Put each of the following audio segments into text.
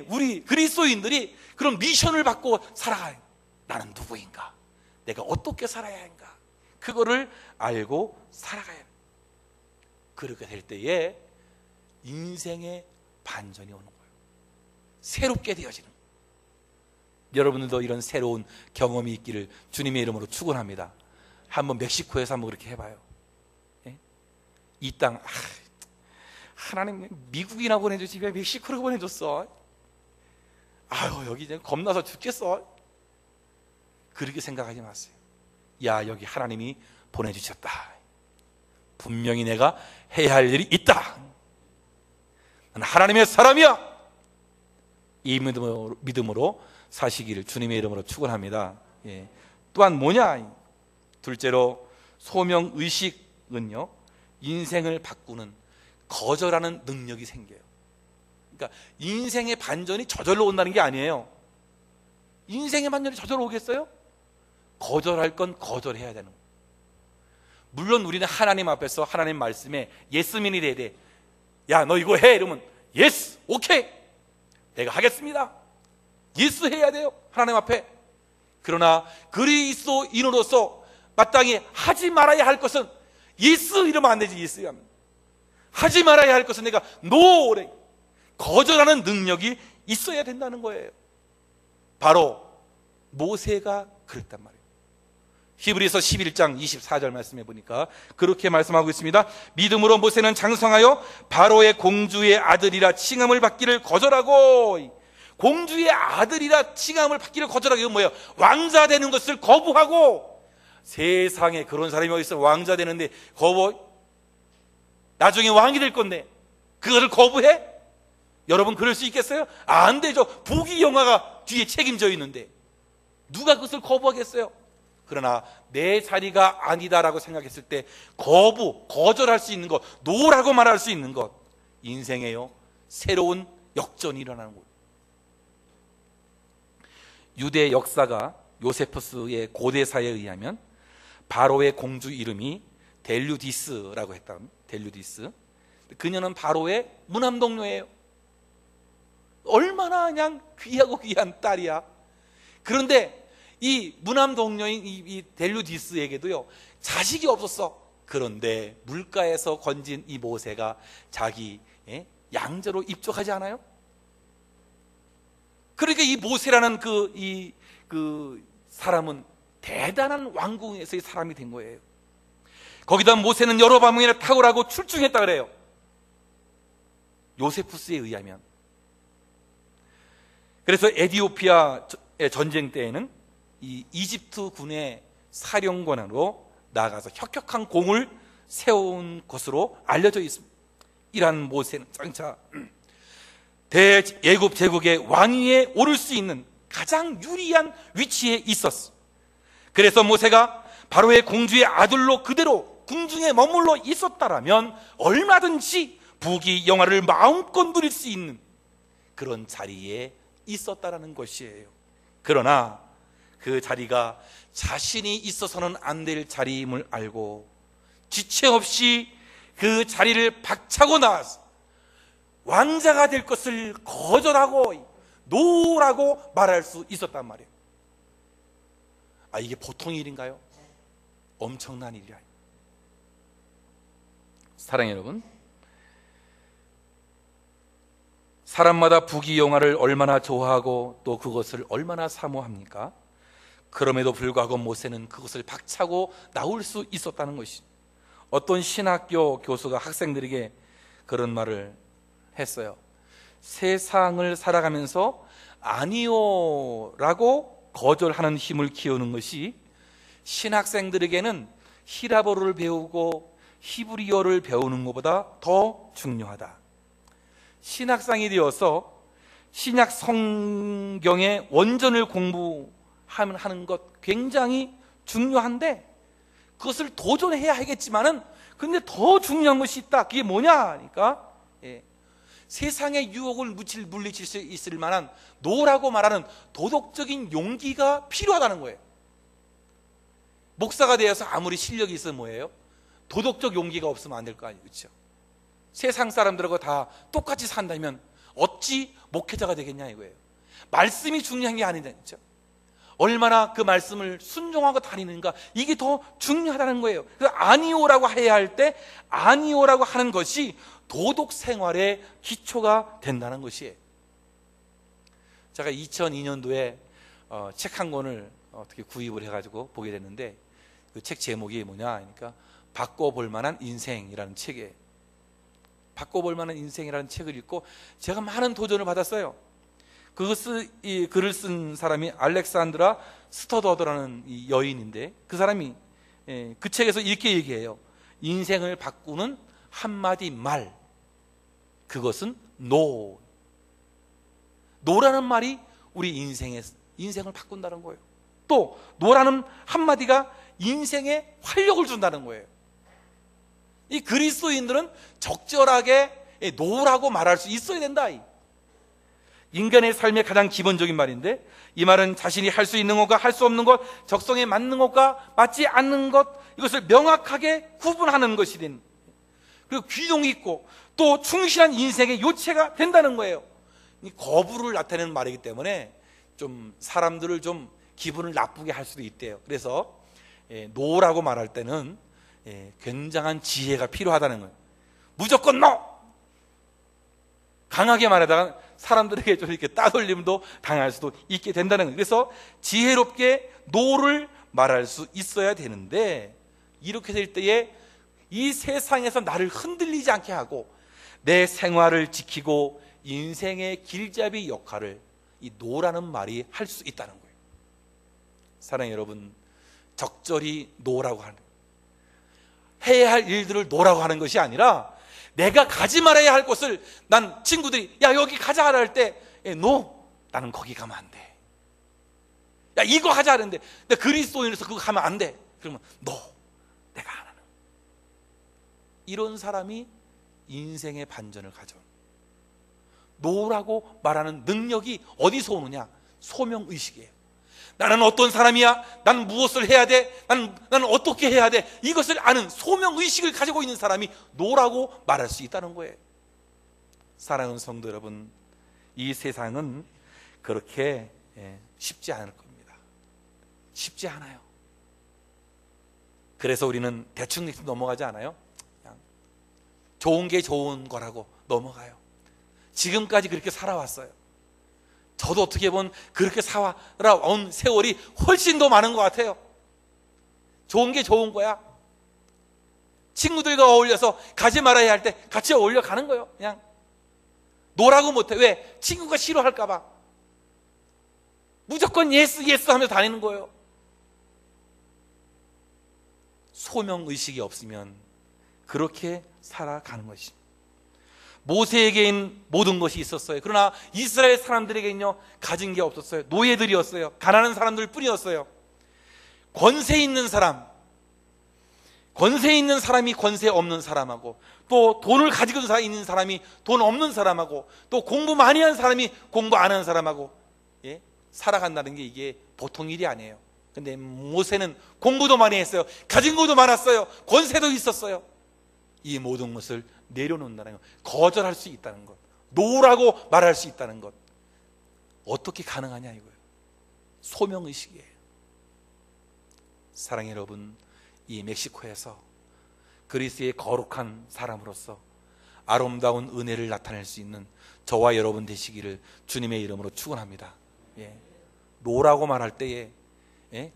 우리 그리스도인들이 그런 미션을 받고 살아가요. 나는 누구인가? 내가 어떻게 살아야 하는가? 그거를 알고 살아가야 해요. 그렇게 될 때에 인생의 반전이 오는 거예요. 새롭게 되어지는 거예요. 여러분들도 이런 새로운 경험이 있기를 주님의 이름으로 축원합니다. 한번 멕시코에서 한번 그렇게 해봐요. 이 땅, 하나님 미국이나 보내주지 왜 멕시코로 보내줬어? 아유, 여기 이제 겁나서 죽겠어. 그렇게 생각하지 마세요. 야, 여기 하나님이 보내주셨다. 분명히 내가 해야 할 일이 있다. 나는 하나님의 사람이야. 이 믿음으로 사시기를 주님의 이름으로 축원합니다. 또한 뭐냐? 둘째로 소명의식은요, 인생을 바꾸는 거절하는 능력이 생겨요. 그러니까 인생의 반전이 저절로 온다는 게 아니에요. 인생의 반전이 저절로 오겠어요? 거절할 건 거절해야 되는 거예요. 물론 우리는 하나님 앞에서 하나님 말씀에 예스민이 돼야 돼. 야, 너 이거 해. 이러면 예스, 오케이, 내가 하겠습니다. 예스 해야 돼요, 하나님 앞에. 그러나 그리스도인으로서 마땅히 하지 말아야 할 것은 예스 이러면 안 되지. 예스 하면 하지 말아야 할 것은 내가 노래 거절하는 능력이 있어야 된다는 거예요. 바로 모세가 그랬단 말이에요. 히브리서 11장 24절 말씀해 보니까 그렇게 말씀하고 있습니다. 믿음으로 모세는 장성하여 바로의 공주의 아들이라 칭함을 받기를 거절하고, 공주의 아들이라 칭함을 받기를 거절하고, 이건 뭐예요? 왕자 되는 것을 거부하고. 세상에 그런 사람이 어디 있어? 왕자 되는데 나중에 왕이 될 건데 그것을 거부해? 여러분 그럴 수 있겠어요? 안 되죠. 부귀영화가 뒤에 책임져 있는데 누가 그것을 거부하겠어요? 그러나 내 자리가 아니다라고 생각했을 때 거절할 수 있는 것, 노라고 말할 수 있는 것, 인생에요 새로운 역전이 일어나는 거예요. 유대 역사가 요세푸스의 고대사에 의하면 바로의 공주 이름이 델류디스라고 했다. 델류디스. 그녀는 바로의 무남동녀예요. 얼마나 그냥 귀하고 귀한 딸이야. 그런데 이 무남동녀인 이 델류디스에게도요 자식이 없었어. 그런데 물가에서 건진 이 모세가 자기 양자로 입족하지 않아요? 그러니까 이 모세라는 그 사람은 대단한 왕궁에서의 사람이 된 거예요. 거기다 모세는 여러 방면에 탁월하고 출중했다 그래요. 요세푸스에 의하면. 그래서 에티오피아 전쟁 때에는 이 이집트 군의 사령관으로 나아가서 혁혁한 공을 세운 것으로 알려져 있습니다. 이러한 모세는 장차 대애굽 제국의 왕위에 오를 수 있는 가장 유리한 위치에 있었어. 그래서 모세가 바로의 공주의 아들로 그대로 궁중에 머물러 있었다라면 얼마든지 부귀영화를 마음껏 누릴 수 있는 그런 자리에 있었다라는 것이에요. 그러나 그 자리가 자신이 있어서는 안 될 자리임을 알고 지체 없이 그 자리를 박차고 나와서 왕자가 될 것을 거절하고 노라고 말할 수 있었단 말이에요. 이게 보통 일인가요? 엄청난 일이야. 사랑해 여러분, 사람마다 부귀영화를 얼마나 좋아하고 또 그것을 얼마나 사모합니까? 그럼에도 불구하고 모세는 그것을 박차고 나올 수 있었다는 것이. 어떤 신학교 교수가 학생들에게 그런 말을 했어요. 세상을 살아가면서 아니요라고 거절하는 힘을 키우는 것이 신학생들에게는 히라보를 배우고 히브리어를 배우는 것보다 더 중요하다. 신학생이 되어서 신약 성경의 원전을 공부하는 것 굉장히 중요한데 그것을 도전해야 하겠지만은 근데 더 중요한 것이 있다. 그게 뭐냐 하니까 세상의 유혹을 물리칠 수 있을 만한 노라고 말하는 도덕적인 용기가 필요하다는 거예요. 목사가 되어서 아무리 실력이 있으면 뭐예요? 도덕적 용기가 없으면 안 될 거 아니에요. 그렇죠? 세상 사람들하고 다 똑같이 산다면 어찌 목회자가 되겠냐 이거예요. 말씀이 중요한 게 아니죠. 얼마나 그 말씀을 순종하고 다니는가, 이게 더 중요하다는 거예요. 그래서 아니오라고 해야 할 때 아니오라고 하는 것이 도덕 생활의 기초가 된다는 것이에요. 제가 2002년도에 책 한 권을 어떻게 구입을 해가지고 보게 됐는데, 그 책 제목이 뭐냐 그러니까 바꿔볼 만한 인생이라는 책이에요. 바꿔볼 만한 인생이라는 책을 읽고 제가 많은 도전을 받았어요. 이 글을 쓴 사람이 알렉산드라 스터더더라는 이 여인인데, 그 사람이 그 책에서 이렇게 얘기해요. 인생을 바꾸는 한마디 말, 그것은 노. 노라는 말이 우리 인생을 바꾼다는 거예요. 또 노라는 한마디가 인생에 활력을 준다는 거예요. 이 그리스도인들은 적절하게 노라고 말할 수 있어야 된다. 인간의 삶의 가장 기본적인 말인데, 이 말은 자신이 할 수 있는 것과 할 수 없는 것, 적성에 맞는 것과 맞지 않는 것, 이것을 명확하게 구분하는 것이 된, 그리고 귀동 있고 또 충실한 인생의 요체가 된다는 거예요. 이 거부를 나타내는 말이기 때문에 좀 사람들을 좀 기분을 나쁘게 할 수도 있대요. 그래서 노라고 말할 때는 굉장한 지혜가 필요하다는 거예요. 무조건 노! 강하게 말하다가 사람들에게 좀 이렇게 따돌림도 당할 수도 있게 된다는 거예요. 그래서 지혜롭게 노를 말할 수 있어야 되는데, 이렇게 될 때에 이 세상에서 나를 흔들리지 않게 하고 내 생활을 지키고 인생의 길잡이 역할을 이 노라는 말이 할 수 있다는 거예요. 사랑하는 여러분, 적절히 노라고 하는, 해야 할 일들을 노라고 하는 것이 아니라 내가 가지 말아야 할 곳을, 난 친구들이 야 여기 가자 할 때 노, 나는 거기 가면 안 돼. 야 이거 하자 하는데 내가 그리스도인으로서 그거 하면 안 돼. 그러면 노, 내가 안 하는. 이런 사람이 인생의 반전을 가져온, 노라고 말하는 능력이 어디서 오느냐? 소명의식이에요. 나는 어떤 사람이야? 나는 무엇을 해야 돼? 나는 어떻게 해야 돼? 이것을 아는 소명의식을 가지고 있는 사람이 노라고 말할 수 있다는 거예요. 사랑하는 성도 여러분, 이 세상은 그렇게 쉽지 않을 겁니다. 쉽지 않아요. 그래서 우리는 대충 넘어가지 않아요? 그냥 좋은 게 좋은 거라고 넘어가요. 지금까지 그렇게 살아왔어요. 저도 어떻게 보면 그렇게 살아온 세월이 훨씬 더 많은 것 같아요. 좋은 게 좋은 거야. 친구들과 어울려서 가지 말아야 할 때 같이 어울려 가는 거예요. 그냥 노라고 못해. 왜? 친구가 싫어할까 봐. 무조건 예스 하면서 다니는 거예요. 소명의식이 없으면 그렇게 살아가는 것입니다. 모세에게는 모든 것이 있었어요. 그러나 이스라엘 사람들에게는요, 가진 게 없었어요. 노예들이었어요. 가난한 사람들 뿐이었어요. 권세 있는 사람이 권세 없는 사람하고, 또 돈을 가지고 있는 사람이 돈 없는 사람하고, 또 공부 많이 한 사람이 공부 안 한 사람하고 살아간다는 게 이게 보통 일이 아니에요. 근데 모세는 공부도 많이 했어요. 가진 것도 많았어요. 권세도 있었어요. 이 모든 것을 내려놓는다는 것, 거절할 수 있다는 것, 노라고 말할 수 있다는 것, 어떻게 가능하냐 이거예요. 소명의식이에요. 사랑하는 여러분, 이 멕시코에서 그리스의 거룩한 사람으로서 아름다운 은혜를 나타낼 수 있는 저와 여러분 되시기를 주님의 이름으로 축원합니다. 노라고 말할 때에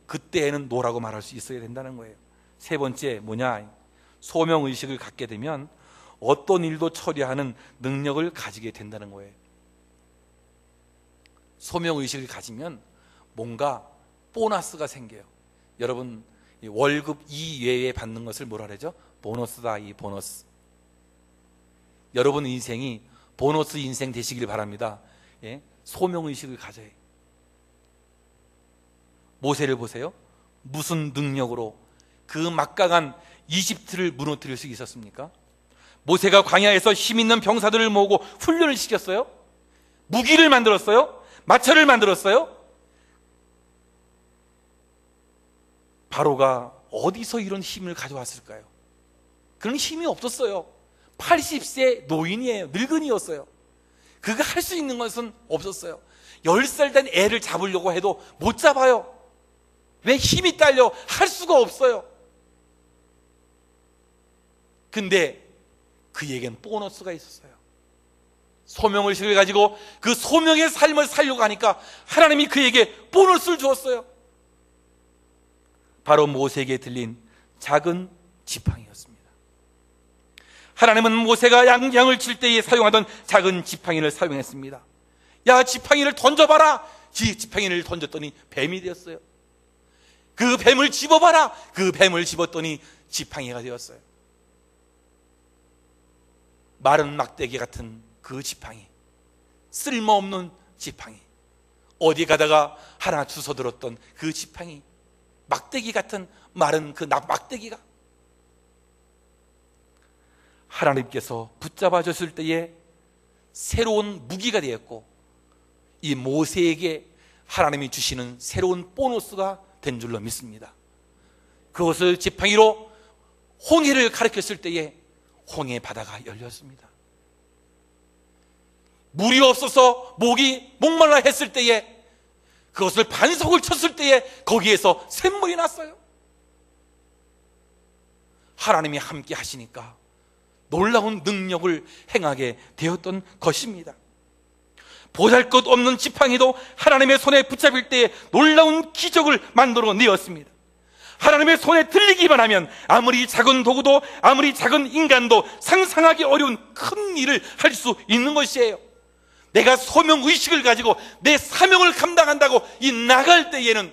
그때에는 노라고 말할 수 있어야 된다는 거예요. 세 번째 뭐냐? 소명의식을 갖게 되면 어떤 일도 처리하는 능력을 가지게 된다는 거예요. 소명의식을 가지면 뭔가 보너스가 생겨요. 여러분, 월급 이외에 받는 것을 뭐라 그러죠? 보너스다. 이 보너스. 여러분 인생이 보너스 인생 되시길 바랍니다. 소명의식을 가져야 해요. 모세를 보세요. 무슨 능력으로 그 막강한 이집트를 무너뜨릴 수 있었습니까? 모세가 광야에서 힘 있는 병사들을 모으고 훈련을 시켰어요. 무기를 만들었어요. 마차를 만들었어요. 바로가 어디서 이런 힘을 가져왔을까요? 그런 힘이 없었어요. 80세 노인이에요. 늙은이였어요. 그가 할 수 있는 것은 없었어요. 10살 된 애를 잡으려고 해도 못 잡아요. 왜? 힘이 딸려 할 수가 없어요. 근데 그에겐 보너스가 있었어요. 소명의식을 가지고 그 소명의 삶을 살려고 하니까 하나님이 그에게 보너스를 주었어요. 바로 모세에게 들린 작은 지팡이였습니다. 하나님은 모세가 양을 칠 때에 사용하던 작은 지팡이를 사용했습니다. 야, 지팡이를 던져봐라. 지팡이를 던졌더니 뱀이 되었어요. 그 뱀을 집어봐라. 그 뱀을 집었더니 지팡이가 되었어요. 마른 막대기 같은 그 지팡이, 쓸모없는 지팡이, 어디 가다가 하나 주워들었던 그 지팡이, 막대기 같은 마른 그 막대기가 하나님께서 붙잡아 줬을 때에 새로운 무기가 되었고, 이 모세에게 하나님이 주시는 새로운 보너스가 된 줄로 믿습니다. 그것을 지팡이로 홍해를 가리켰을 때에 홍해 바다가 열렸습니다. 물이 없어서 목말라 했을 때에, 그것을 반석을 쳤을 때에 거기에서 샘물이 났어요. 하나님이 함께 하시니까 놀라운 능력을 행하게 되었던 것입니다. 보잘것없는 지팡이도 하나님의 손에 붙잡힐 때에 놀라운 기적을 만들어 내었습니다. 하나님의 손에 들리기만 하면 아무리 작은 도구도, 아무리 작은 인간도 상상하기 어려운 큰 일을 할 수 있는 것이에요. 내가 소명의식을 가지고 내 사명을 감당한다고 이 나갈 때에는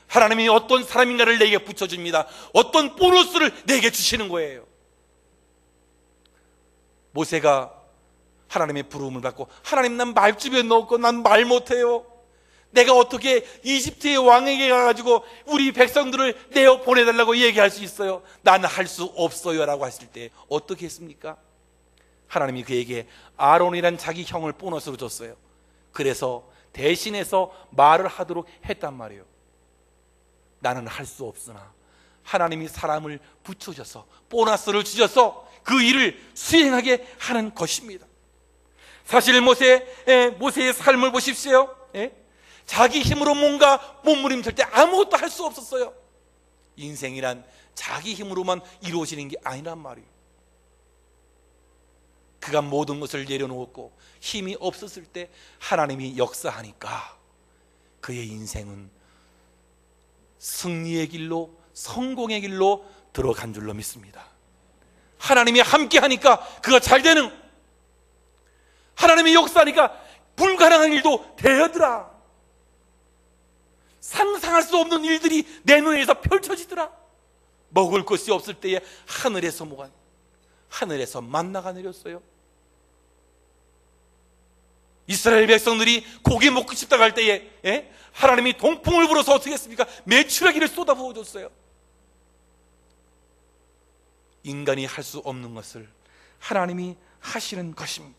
하나님이 어떤 사람인가를 내게 붙여줍니다. 어떤 보너스를 내게 주시는 거예요. 모세가 하나님의 부름을 받고, 하나님, 난 말주변에 넣고 난 말 못해요. 내가 어떻게 이집트의 왕에게 가가지고 우리 백성들을 내어 보내달라고 얘기할 수 있어요? 나는 할 수 없어요 라고 했을 때 어떻게 했습니까? 하나님이 그에게 아론이란 자기 형을 보너스로 줬어요. 그래서 대신해서 말을 하도록 했단 말이에요. 나는 할 수 없으나 하나님이 사람을 붙여줘서 보너스를 주셔서 그 일을 수행하게 하는 것입니다. 사실 모세의 삶을 보십시오. 자기 힘으로 뭔가 몸부림칠 때 아무것도 할 수 없었어요. 인생이란 자기 힘으로만 이루어지는 게 아니란 말이에요. 그가 모든 것을 내려놓았고 힘이 없었을 때 하나님이 역사하니까 그의 인생은 승리의 길로, 성공의 길로 들어간 줄로 믿습니다. 하나님이 함께 하니까 그가 잘 되는, 하나님이 역사하니까 불가능한 일도 되어더라. 상상할 수 없는 일들이 내 눈에서 펼쳐지더라. 먹을 것이 없을 때에 하늘에서 만나가 내렸어요. 이스라엘 백성들이 고기 먹고 싶다고 할 때에 하나님이 동풍을 불어서 어떻게 했습니까? 메추라기를 쏟아 부어줬어요. 인간이 할 수 없는 것을 하나님이 하시는 것입니다.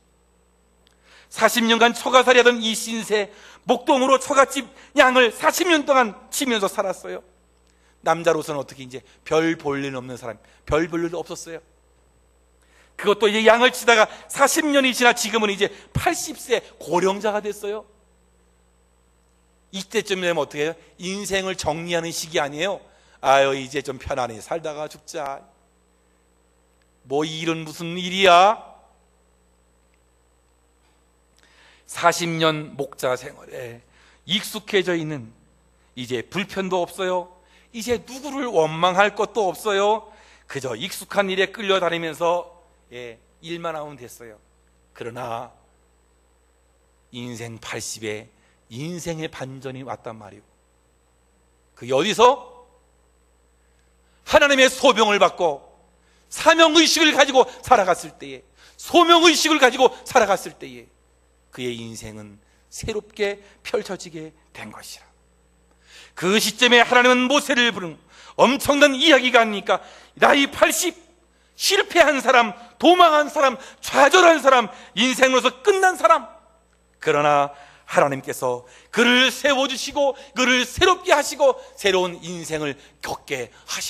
40년간 초가살이 하던 이 신세, 목동으로 초가집 양을 40년 동안 치면서 살았어요. 남자로서는 어떻게 이제 별 볼 일 없는 사람, 별 볼 일도 없었어요. 그것도 이제 양을 치다가 40년이 지나 지금은 이제 80세 고령자가 됐어요. 이때쯤 되면 어떻게 해요? 인생을 정리하는 시기 아니에요? 아유, 이제 좀 편안히 살다가 죽자. 뭐 이 일은 무슨 일이야? 40년 목자 생활에 익숙해져 있는, 이제 불편도 없어요. 이제 누구를 원망할 것도 없어요. 그저 익숙한 일에 끌려다니면서 일만 하면 됐어요. 그러나 인생 80에 인생의 반전이 왔단 말이에요. 그게 어디서? 하나님의 소명을 받고 사명의식을 가지고 살아갔을 때에, 소명의식을 가지고 살아갔을 때에 그의 인생은 새롭게 펼쳐지게 된 것이라. 그 시점에 하나님은 모세를 부른 엄청난 이야기가 아닙니까? 나이 80, 실패한 사람, 도망한 사람, 좌절한 사람, 인생으로서 끝난 사람, 그러나 하나님께서 그를 세워주시고 그를 새롭게 하시고 새로운 인생을 겪게 하시